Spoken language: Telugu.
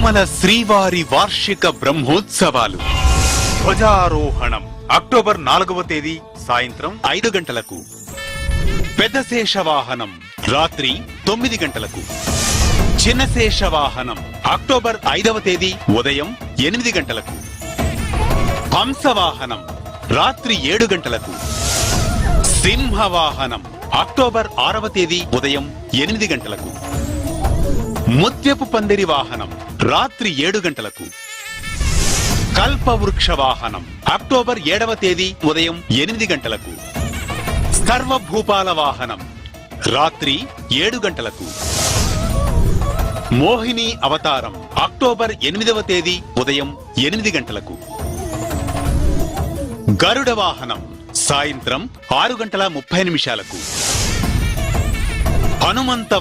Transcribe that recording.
తిరుమల శ్రీవారి వార్షిక బ్రహ్మోత్సవాలు ధ్వజారోహణం అక్టోబర్ 4వ తేదీ సాయంత్రం 5 గంటలకు. పెద్ద శేషవాహనం రాత్రి 9 గంటలకు. చిన్న శేషవాహనం అక్టోబర్ 5వ తేదీ ఉదయం 8 గంటలకు. హంసవాహనం రాత్రి 7 గంటలకు. సింహవాహనం అక్టోబర్ 6వ తేదీ ఉదయం 8 గంటలకు. ముత్యపు పందిరి వాహనం రాత్రి 7 గంటలకు. కల్పవృక్ష వాహనం అక్టోబర్ 7వ తేదీ ఉదయం 8 గంటలకు. సర్వభూపాల వాహనం రాత్రి 7 గంటలకు. మోహిని అవతారం అక్టోబర్ 8వ తేదీ ఉదయం 8 గంటలకు. గరుడ వాహనం సాయంత్రం 6 గంటల 30 నిమిషాలకు. హనుమంత